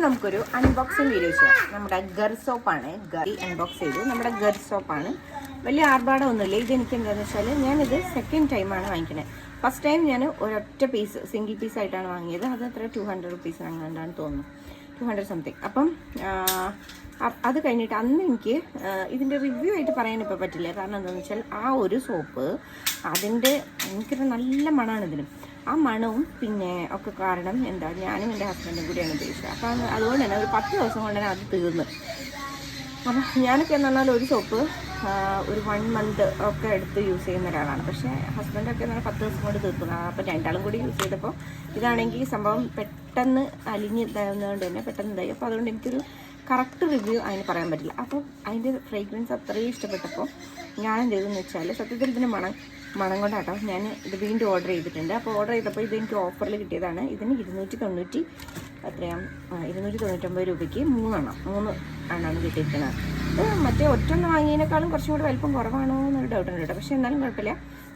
നമുക്കൊരു unboxing video ചെയ്യാം. നമ്മുടെ ഗർ സോപ്പാണ്. ഗറി അൺബോക്സ് ചെയ്തു. നമ്മുടെ ഗർ സോപ്പാണ്. വലിയ ആർഭാടമൊന്നുമില്ല. ഇതെനിക്ക് എന്താണെന്ന് വെച്ചാൽ ഞാനിത് സെക്കൻഡ് ടൈമാണ് വാങ്ങിക്കുന്നത്. ഫസ്റ്റ് ടൈം ഞാൻ ഒരൊറ്റ പീസ് സിംഗിൾ പീസായിട്ടാണ് വാങ്ങിയത്. അത് അത്ര 200 റുപ്പീസ് അങ്ങാണ്ടാണ് തോന്നുന്നു, 200 സംതിങ്. അപ്പം അത് കഴിഞ്ഞിട്ട് അന്ന് എനിക്ക് ഇതിൻ്റെ റിവ്യൂ ആയിട്ട് പറയാൻ ഇപ്പോൾ പറ്റില്ല. കാരണം എന്താണെന്ന് വെച്ചാൽ ആ ഒരു സോപ്പ് അതിൻ്റെ ഭയങ്കര നല്ല മണമാണ് ഇതിന്. ആ മണവും പിന്നെ ഒക്കെ കാരണം എന്താ, ഞാനും എൻ്റെ ഹസ്ബൻഡും കൂടിയാണ് ഉപയോഗിച്ചത്. അപ്പം അതുകൊണ്ട് തന്നെ ഒരു 10 ദിവസം കൊണ്ട് തന്നെ അത് തീർന്നു. അപ്പം ഞാനൊക്കെ എന്ന് പറഞ്ഞാൽ ഒരു സോപ്പ് ഒരു 1 മന്ത് ഒക്കെ എടുത്ത് യൂസ് ചെയ്യുന്ന ഒരാളാണ്. പക്ഷേ ഹസ്ബൻഡൊക്കെ എന്ന് പറഞ്ഞാൽ 10 ദിവസം കൊണ്ട് തീർക്കുന്നു. അപ്പം രണ്ടാളും കൂടി യൂസ് ചെയ്തപ്പോൾ ഇതാണെങ്കിൽ സംഭവം പെട്ടെന്ന് അലിഞ്ഞ് ഇതാവുന്നതുകൊണ്ട് തന്നെ പെട്ടെന്ന് ഇതായി. അപ്പോൾ അതുകൊണ്ട് എനിക്കൊരു കറക്റ്റ് റിവ്യൂ അതിന് പറയാൻ പറ്റില്ല. അപ്പോൾ അതിൻ്റെ ഫ്രേഗ്രൻസ് അത്രയും ഇഷ്ടപ്പെട്ടപ്പോൾ ഞാൻ എന്ത് ചെയ്തെന്ന് വെച്ചാൽ, സത്യത്തിൽ ഇതിന് മണം കൊണ്ടാട്ടോ ഞാൻ ഇത് വീണ്ടും ഓർഡർ ചെയ്തിട്ടുണ്ട്. അപ്പോൾ ഓർഡർ ചെയ്തപ്പോൾ ഇത് എനിക്ക് ഓഫറിൽ കിട്ടിയതാണ്. ഇതിന് 299 രൂപയ്ക്ക് 3 എണ്ണമാണ് കിട്ടിയിരിക്കുന്നത്. ഇത് മറ്റേ ഒറ്റൊന്ന് വാങ്ങിയതിനേക്കാളും കുറച്ചും കൂടി വലിപ്പം കുറവാണോ എന്നൊരു ഡൗട്ട് ഉണ്ട് കേട്ടോ. പക്ഷേ എന്നാലും കുഴപ്പമില്ല,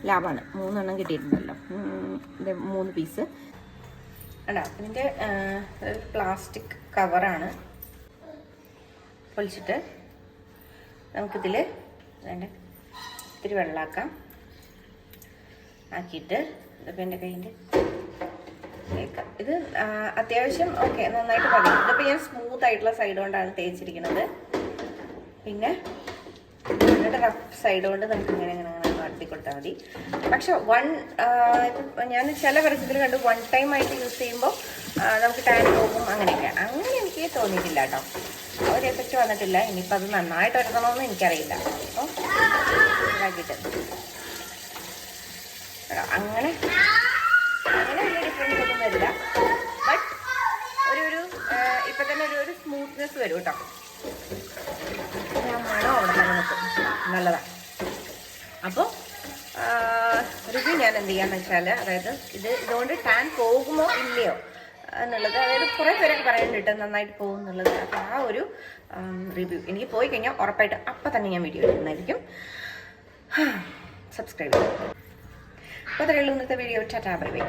ലാഭമാണ്. 3 എണ്ണം കിട്ടിയിട്ടുണ്ടല്ലോ. ഇത് 3 പീസ് അല്ല. ഇതിൻ്റെ പ്ലാസ്റ്റിക് കവറാണ്. പൊളിച്ചിട്ട് നമുക്കിതിൽ വേണ്ട ഇത്തിരി വെള്ളമാക്കാം. ആക്കിയിട്ട് ഇതിപ്പോൾ എൻ്റെ കയ്യിൻ്റെ തേക്കാം. ഇത് അത്യാവശ്യം ഓക്കെ, നന്നായിട്ട് മതി. ഇതിപ്പോൾ ഞാൻ സ്മൂത്ത് ആയിട്ടുള്ള സൈഡ് കൊണ്ടാണ് തേച്ചിരിക്കുന്നത്. പിന്നെ എന്നിട്ട് റഫ് സൈഡ് കൊണ്ട് നമുക്ക് ഇങ്ങനെ നടത്തി കൊടുത്താൽ മതി. പക്ഷെ ഞാൻ ചില പരസ്യത്തിൽ കണ്ടു 1 ടൈം ആയിട്ട് യൂസ് ചെയ്യുമ്പോൾ നമുക്ക് ടാൻ പോകും അങ്ങനെയൊക്കെ. അങ്ങനെ എനിക്ക് തോന്നിയിട്ടില്ല കേട്ടോ. ഒരു എഫക്റ്റ് വന്നിട്ടില്ല. ഇനിയിപ്പോൾ അത് നന്നായിട്ട് വരുത്തണമെന്ന് എനിക്കറിയില്ല. അപ്പോൾ ഇതാക്കിയിട്ട് അങ്ങനെ വലിയ ഡിഫറൻസ് ഒന്നും വരില്ല. ബട്ട് ഇപ്പം തന്നെ ഒരു സ്മൂത്ത്നെസ് വരും കേട്ടോ. ഞാൻ മണം അവിടെ തന്നെ നിൽക്കും, നല്ലതാണ്. അപ്പോൾ റിവ്യൂ ഞാൻ എന്ത് ചെയ്യാന്ന് വെച്ചാൽ, അതായത് ഇതുകൊണ്ട് ടാൻ പോകുമോ ഇല്ലയോ എന്നുള്ളത്, അതായത് കുറേ പേരൊക്കെ പറയുന്നുണ്ട് നന്നായിട്ട് പോകും എന്നുള്ളത്. അപ്പോൾ ആ ഒരു റിവ്യൂ എനിക്ക് പോയി കഴിഞ്ഞാൽ ഉറപ്പായിട്ട് അപ്പം തന്നെ ഞാൻ വീഡിയോ എടുക്കുന്നതായിരിക്കും. സബ്സ്ക്രൈബ് ചെയ്യും. അപ്പോൾ അത്രയുള്ളൂ ഇന്നത്തെ വീഡിയോ. Tata bye bye.